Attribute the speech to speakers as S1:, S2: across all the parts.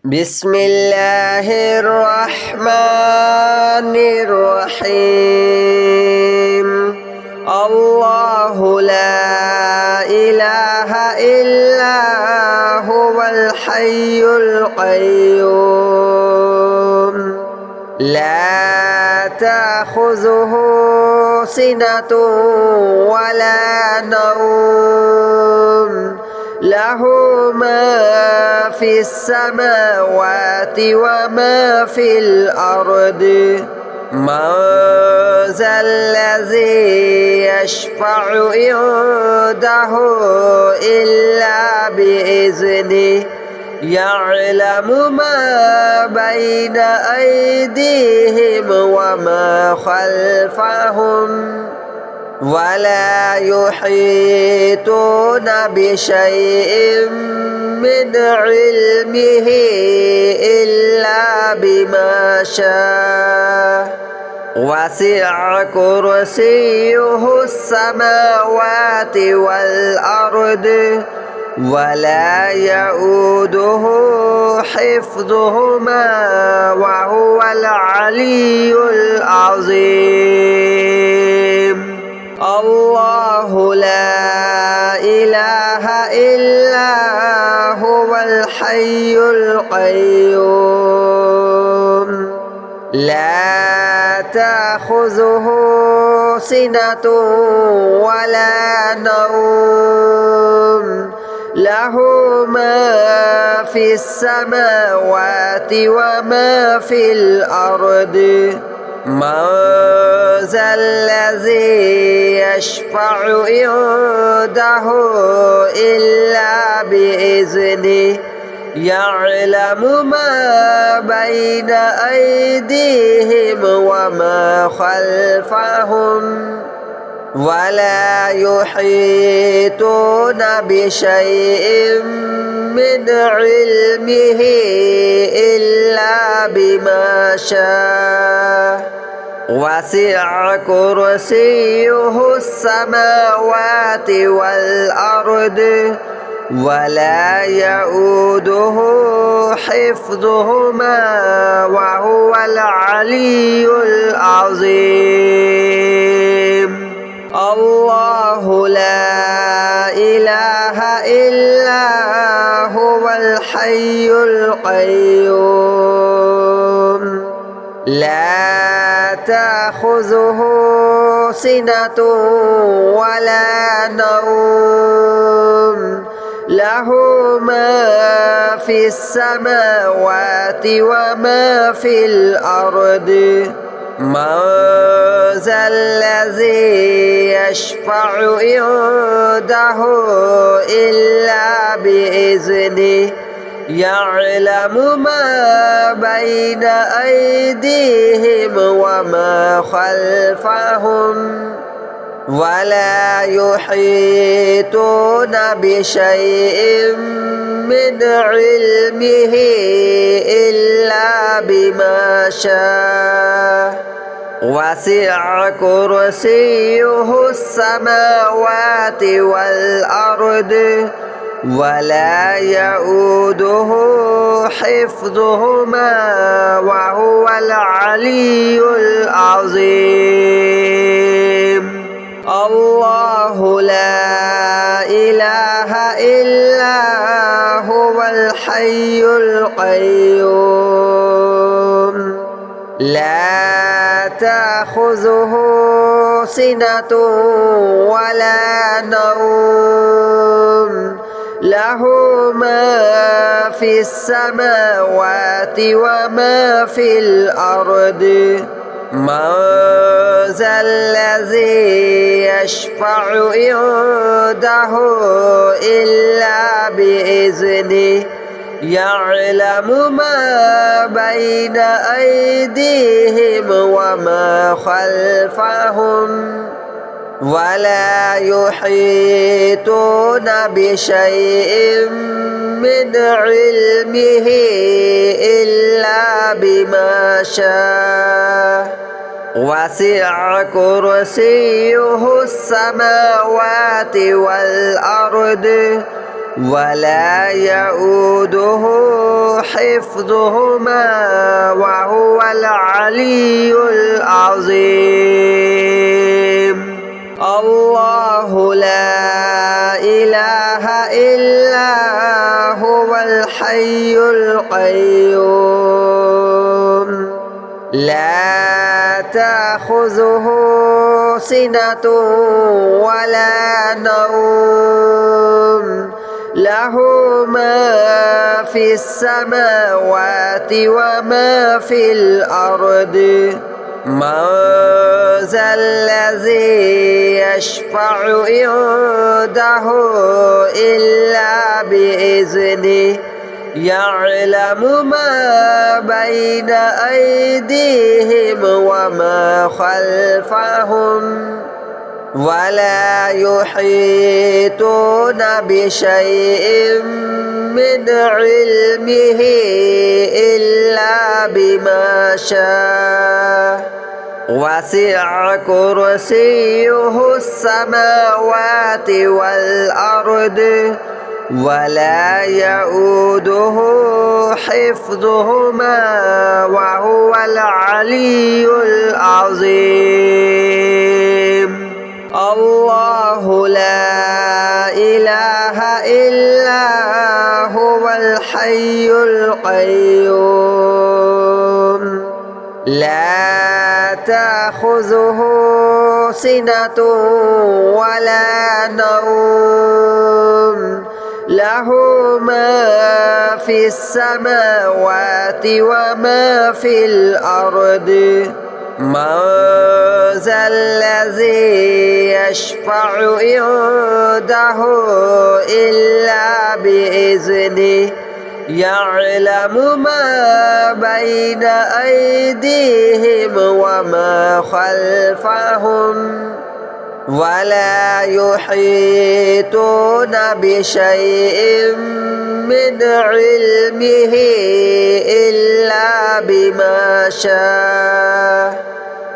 S1: بسم الله الرحمن الرحيم الله لا إله إلا هو الحي القيوم لا تأخذه سنة ولا نوم له ما في السماوات وما في الأرض من ذا الذي يشفع عنده إلا بإذنه يعلم ما بين أيديهم وما خلفهم ولا يحيطون بشيء من علمه إلا بما شاء وسع كرسيه السماوات والأرض ولا يؤوده حفظهما وهو العلي العظيم الله لا إله إلا هو الحي القيوم لا تأخذه سنة ولا نوم له ما في السماوات وما في الأرض من ذا الذي يشفع عنده إلا بإذنه يعلم ما بين أيديهم وما خلفهم ولا يحيطون بشيء من علمه إلا بما شاء وسع كرسيه السماوات والأرض ولا يؤوده حفظهما وهو العلي العظيم الله لا إله إلا هو الحي القيوم لا تأخذه سنة ولا نوم له ما في السماوات وما في الأرض من ذا الذي يشفع عنده إلا بإذنه يعلم ما بين أيديهم وما خلفهم ولا يحيطون بشيء من علمه إلا بما شاء وسع كرسيه السماوات والأرض ولا يؤوده حفظهما وهو العلي العظيم الله لا إله إلا هو الحي القيوم لا تأخذه سنة ولا نوم له ما في السماوات وما في الأرض من ذا الذي يشفع عنده إلا بإذنه يعلم ما بين أيديهم وما خلفهم ولا يحيطون بشيء من علمه إلا بما شاء وسع كرسيه السماوات والأرض ولا يؤوده حفظهما وهو العلي العظيم. الله لا إله إلا هو الحي القيوم لا تأخذه سنة ولا نوم له ما في السماوات وما في الأرض من ذا الذي يشفع عنده إلا بإذنه يعلم ما بين أيديهم وما خلفهم ولا يحيطون بشيء من علمه إلا بما شاء وسع كرسيه السماوات والأرض ولا يؤوده حفظهما وهو العلي العظيم. الله لا إله إلا هو الحي القيوم لا تأخذه سنة ولا نوم له ما في السماوات وما في الأرض من ذا الذي يشفع عنده إلا بإذنه يعلم ما بين أيديهم وما خلفهم ولا يحيطون بشيء من علمه إلا بما شاء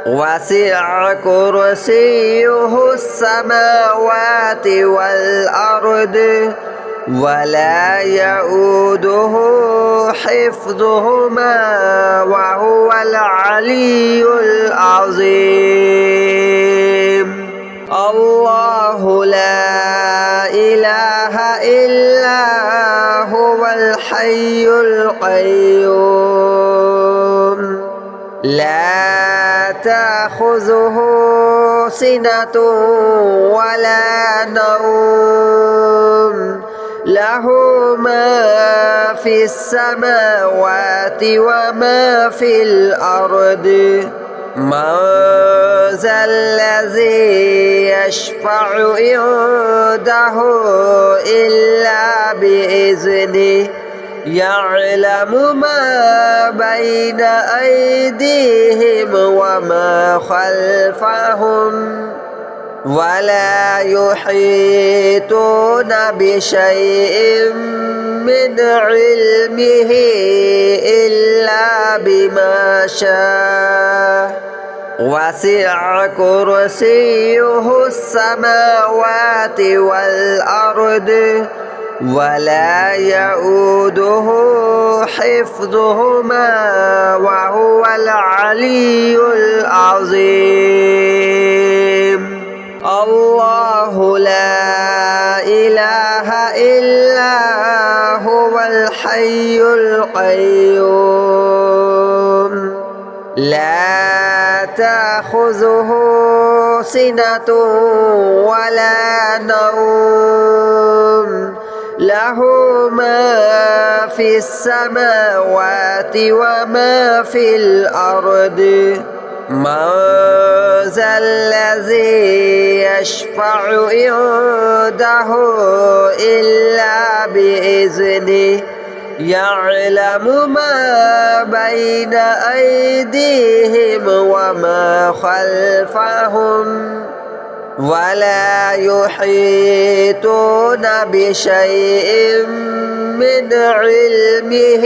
S1: وسع كرسيه السماوات والأرض ولا يؤوده حفظهما وهو العلي العظيم. الله لا إله إلا هو الحي القيوم لا تأخذه سنة ولا نوم له ما في السماوات وما في الأرض من ذا الذي يشفع عنده إلا بإذنه يعلم ما بين أيديهم وما خلفهم ولا يحيطون بشيء من علمه إلا بما شاء وسع كرسيه السماوات والأرض ولا يؤوده حفظهما وهو العلي العظيم. الله لا إله إلا هو الحي القيوم لا تأخذه سنة ولا نوم له ما في السماوات وما في الأرض من ذا الذي يشفع عنده إلا بإذنه يعلم ما بين أيديهم وما خلفهم ولا يحيطون بشيء من علمه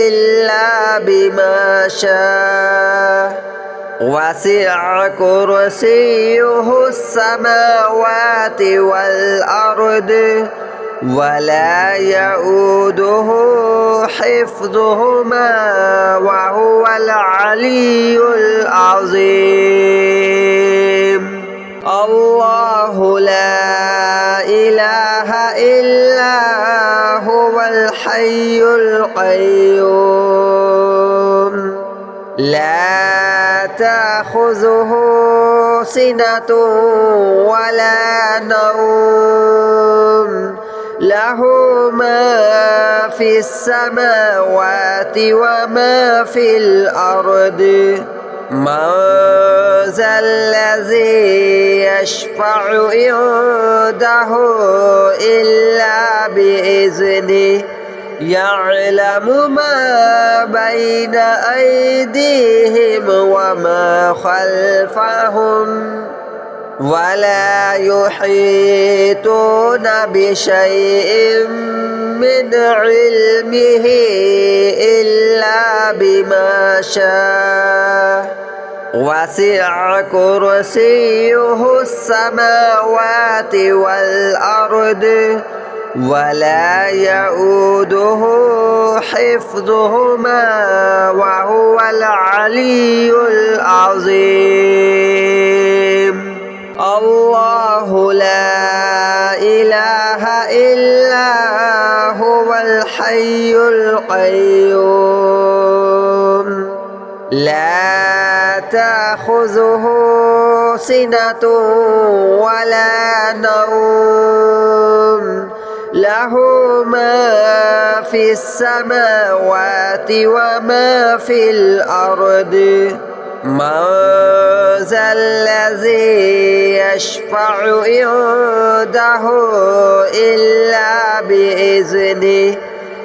S1: إلا بما شاء وسع كرسيه السماوات والأرض ولا يؤوده حفظهما وهو العلي العظيم. الله لا إله إلا هو الحي القيوم لا تأخذه سنة ولا نوم له ما في السماوات وما في الأرض من ذا الذي يشفع عنده إلا بإذنه يعلم ما بين أيديهم وما خلفهم ولا يحيطون بشيء من علمه إلا بما شاء وسع كرسيه السماوات والأرض ولا يؤوده حفظهما وهو العلي العظيم. الله لا إله إلا هو الحي القيوم لا تأخذه سنة ولا نوم له ما في السماوات وما في الأرض من ذا الذي يشفع عنده إلا بإذنه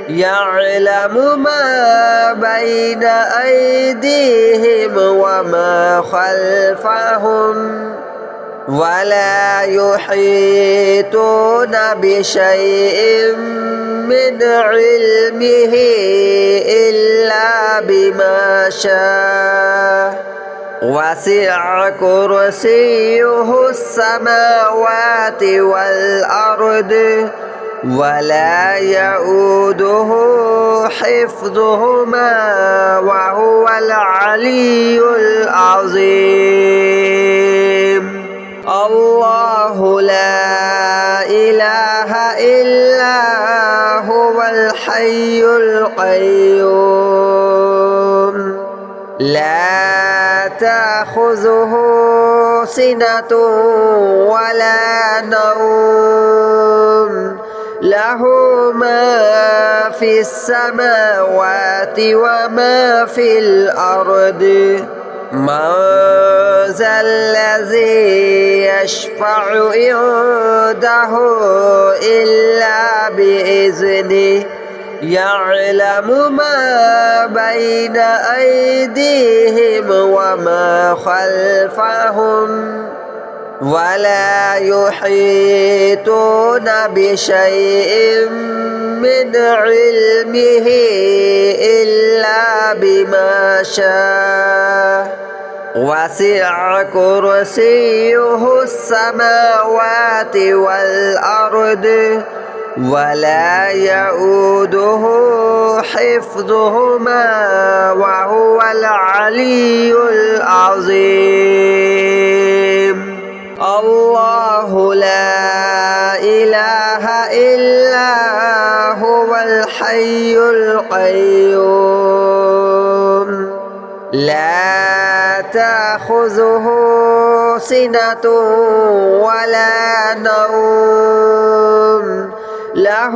S1: يعلم ما بين أيديهم وما خلفهم ولا يحيطون بشيء من علمه إلا بما شاء وسع كرسيه السماوات والأرض ولا يؤوده حفظهما وهو العلي العظيم. الله لا إله إلا هو الحي القيوم لا تأخذه سنة ولا نوم له ما في السماوات وما في الأرض من ذا الذي يشفع عنده إلا بإذنه يعلم ما بين أيديهم وما خلفهم ولا يحيطون بشيء من علمه إلا بما شاء وسع كرسيه السماوات والأرض ولا يؤوده حفظهما وهو العلي العظيم. الله لا إله إلا هو الحي القيوم لا تأخذه سنة ولا نوم له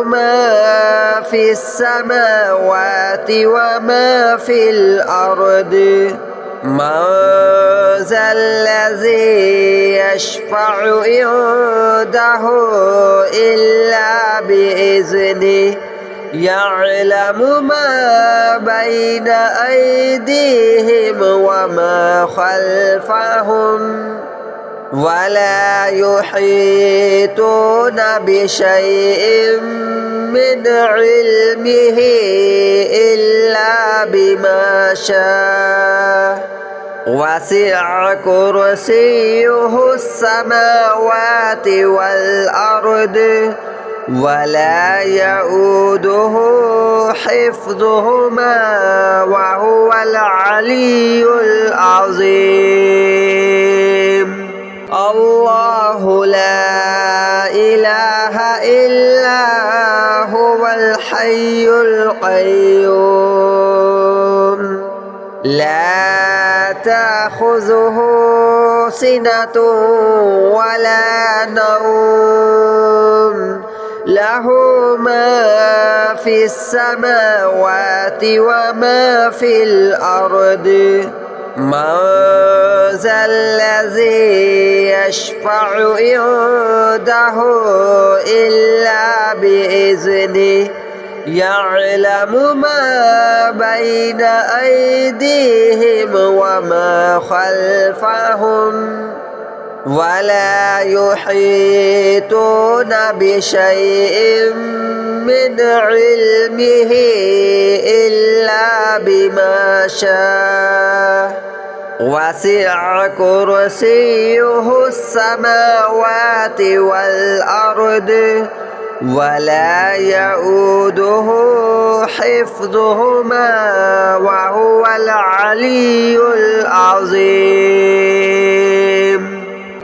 S1: ما في السماوات وما في الأرض من ذا الذي يشفع عنده إلا بإذنه يعلم ما بين أيديهم وما خلفهم ولا يحيطون بشيء من علمه إلا بما شاء وسع كرسيه السماوات والأرض ولا يؤوده حفظهما وهو العلي العظيم. الله لا إله إلا هو الحي القيوم لا تأخذه سنة ولا نوم له ما في السماوات وما في الأرض. من ذا الذي يشفع عنده إلا بإذنه يعلم ما بين أيديهم وما خلفهم ولا يحيطون بشيء من علمه إلا بما شاء. وسع كرسيه السماوات والأرض ولا يؤوده حفظهما وهو العلي العظيم.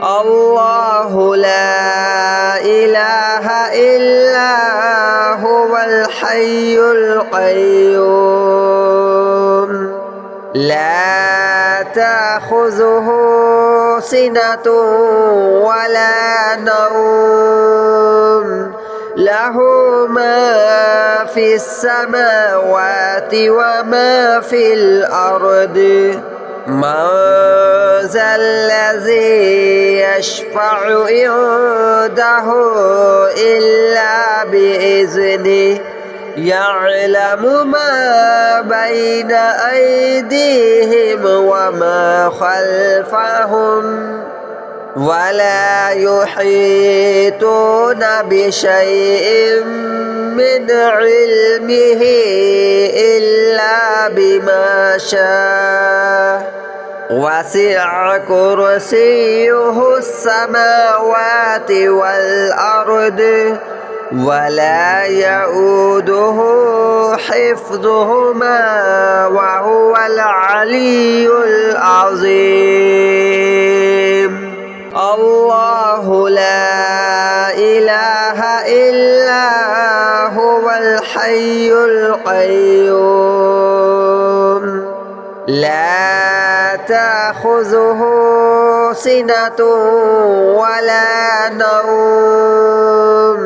S1: الله لا إله إلا هو الحي القيوم لا تأخذه سنة ولا نوم له ما في السماوات وما في الأرض. من ذا الذي يشفع عنده إلا بإذنه يعلم ما بين أيديهم وما خلفهم ولا يحيطون بشيء من علمه إلا بما شاء. وسع كرسيه السماوات والأرض ولا يؤوده حفظهما وهو العلي العظيم. الله لا إله إلا هو الحي القيوم لا تأخذه سنة ولا نوم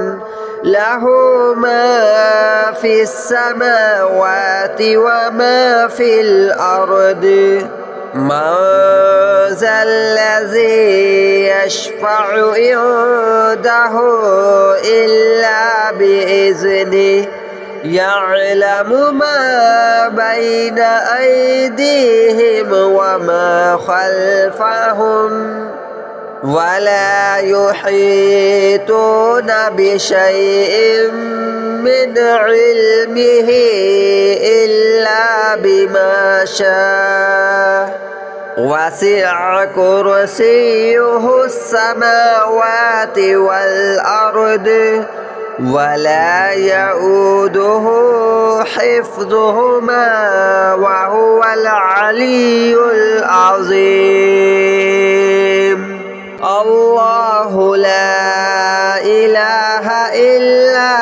S1: له ما في السماوات وما في الأرض. من ذا الذي يشفع عنده إلا بإذنه يعلم ما بين أيديهم وما خلفهم ولا يحيطون بشيء من علمه إلا بما شاء. وسع كرسيه السماوات والأرض ولا يؤوده حفظهما وهو العلي العظيم. الله لا إله إلا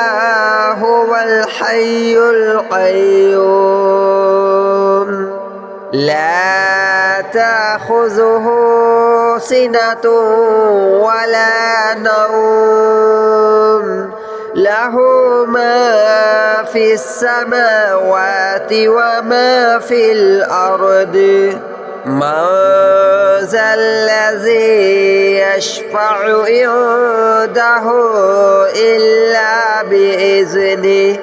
S1: هو الحي القيوم لا تأخذه سنة ولا نوم له ما في السماوات وما في الأرض. من ذا الذي يشفع عنده إلا بإذنه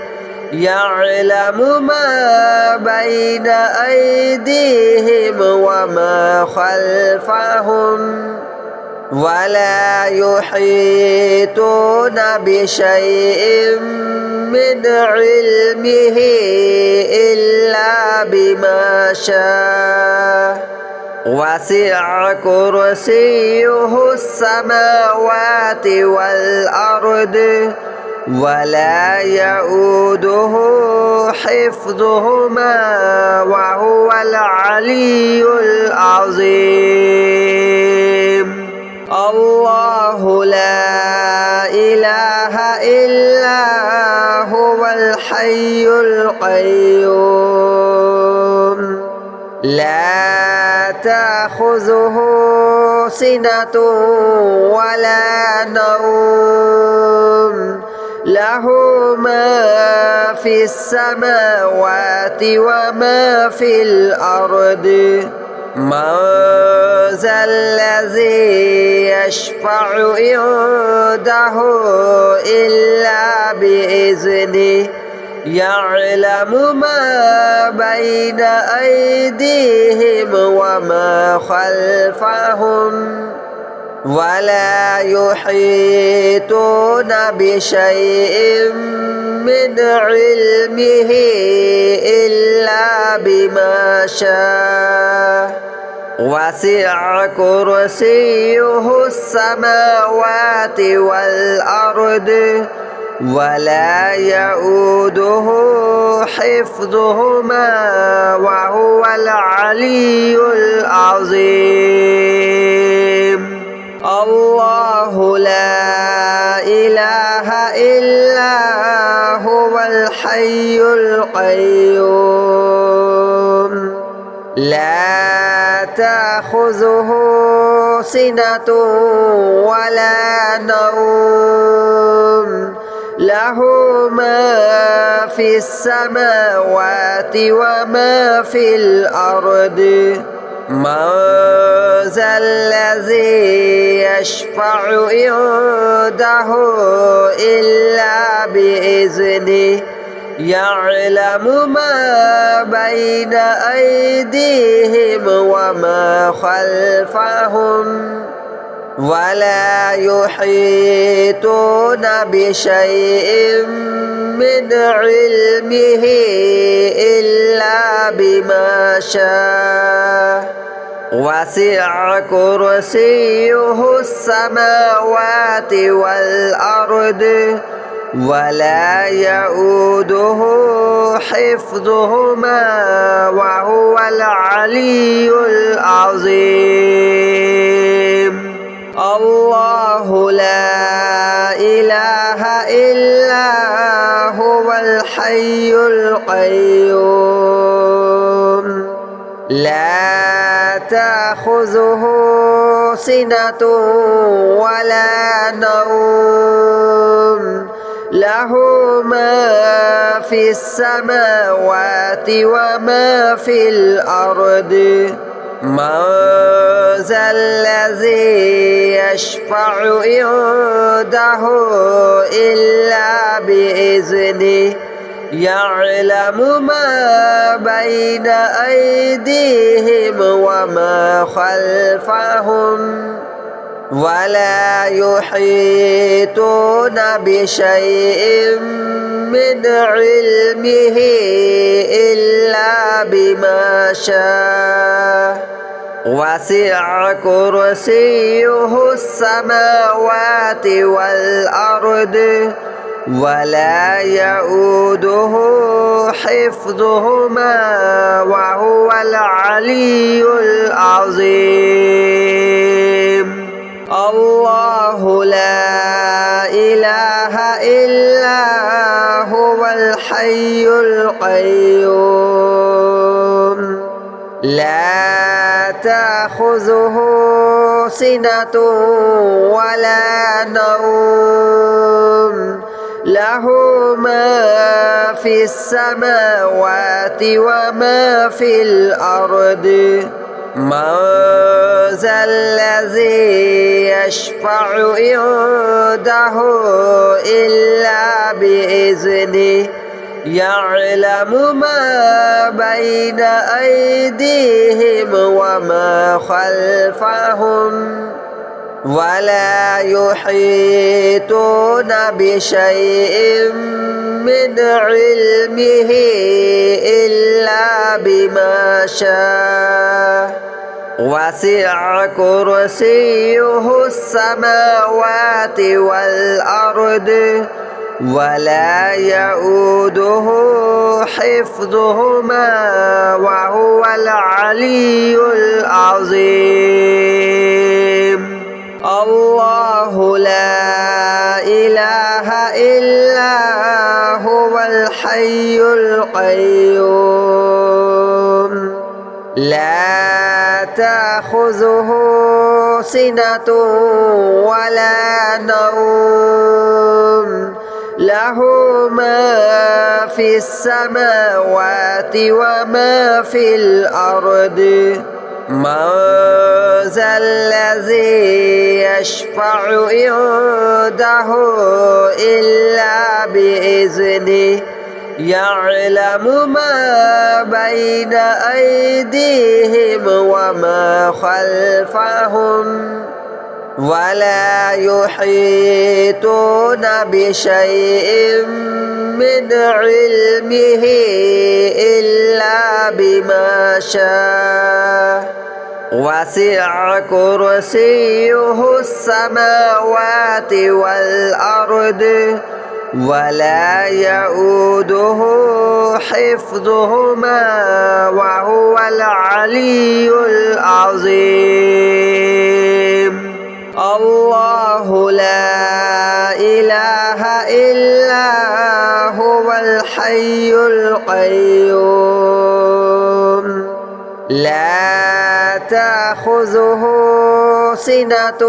S1: يعلم ما بين أيديهم وما خلفهم ولا يحيطون بشيء من علمه إلا بما شاء. وسع كرسيه السماوات والأرض ولا يؤوده حفظهما وهو العلي العظيم الله لا إله إلا هو الحي القيوم لا تأخذه سنة ولا نوم له ما في السماوات وما في الأرض من ذا الذي يشفع عنده إلا بإذنه يعلم ما بين أيديهم وما خلفهم ولا يحيطون بشيء من علمه إلا بما شاء وسع كرسيه السماوات والأرض ولا يؤوده حفظهما وهو العلي العظيم الله لا إله إلا هو الحي القيوم لا تأخذه سنة ولا نوم له ما في السماوات وما في الأرض من ذا الذي يشفع عنده إلا بإذنه يعلم ما بين أيديهم وما خلفهم ولا يحيطون بشيء من علمه إلا بما شاء وسع كرسيه السماوات والأرض ولا يؤوده حفظهما وهو العلي العظيم الله لا إله إلا هو الحي القيوم لا تأخذه سنة ولا نوم له ما في السماوات وما في الأرض من ذا الذي يشفع عنده إلا بإذنه يعلم ما بين أيديهم وما خلفهم ولا يحيطون بشيء من علمه إلا بما شاء وسع كرسيه السماوات والأرض ولا يؤوده حفظهما وهو العلي العظيم الله لا إله إلا هو الحي القيوم لا تأخذه سنة ولا نوم له ما في السماوات وما في الأرض من ذا الذي يشفع عنده إلا بإذنه يعلم ما بين أيديهم وما خلفهم ولا يحيطون بشيء من علمه إلا بما شاء وسع كرسيه السماوات والأرض ولا يؤوده حفظهما وهو العلي العظيم. الله لا إله إلا هو الحي القيوم لا تأخذه سنة ولا نوم له ما في السماوات وما في الأرض من ذا الذي يشفع عنده إلا بإذنه يعلم ما بين أيديهم وما خلفهم ولا يحيطون بشيء من علمه إلا بما شاء وسع كرسيه السماوات والأرض ولا يؤوده حفظهما وهو العلي العظيم. الله لا إله إلا هو الحي القيوم لا تأخذه سنة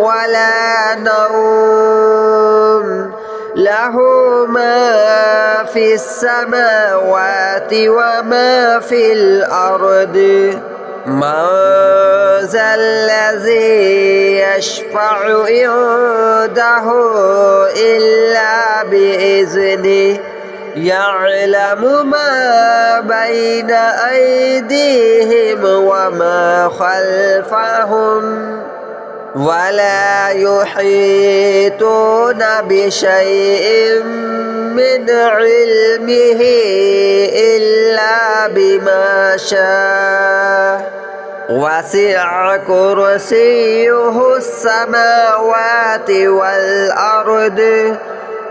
S1: ولا نوم له ما في السماوات وما في الأرض من ذا الذي يشفع عنده إلا بإذنه يعلم ما بين أيديهم وما خلفهم ولا يحيطون بشيء من علمه إلا بما شاء وسع كرسيه السماوات والأرض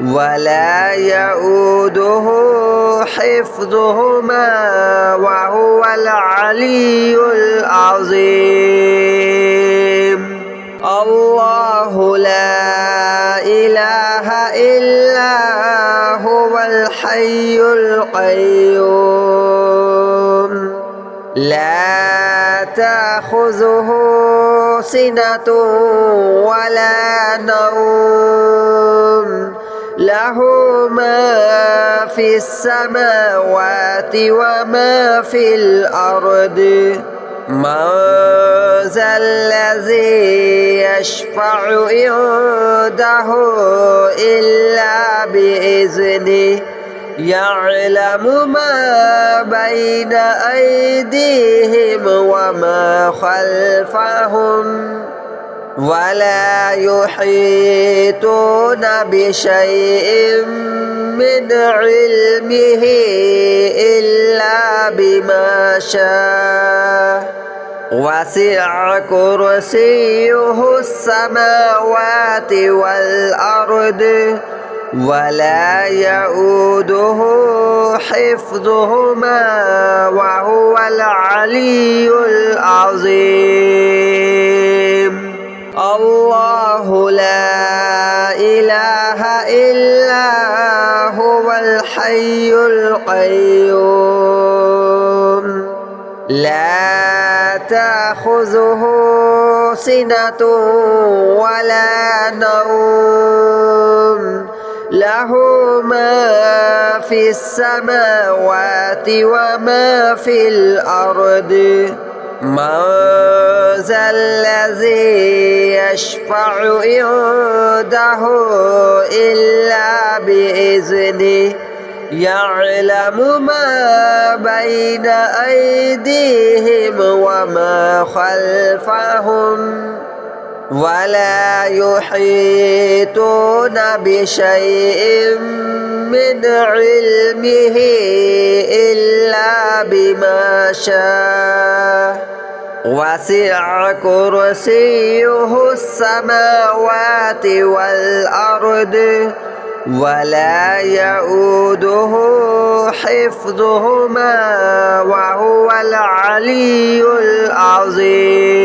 S1: ولا يؤوده حفظهما وهو العلي العظيم. الله لا إله إلا هو الحي القيوم لا تأخذه سنة ولا نوم له ما في السماوات وما في الأرض من ذا الذي يشفع عنده إلا بإذنه يعلم ما بين أيديهم وما خلفهم ولا يحيطون بشيء من علمه إلا بما شاء وسع كرسيه السماوات والأرض ولا يؤوده حفظهما وهو العلي العظيم. الله لا إله إلا هو الحي القيوم لا تأخذه سنة ولا نوم له ما في السماوات وما في الأرض من ذا الذي يشفع عنده إلا بإذنه يعلم ما بين أيديهم وما خلفهم ولا يحيطون بشيء من علمه إلا بما شاء وسع كرسيه السماوات والأرض ولا يؤوده حفظهما وهو العلي العظيم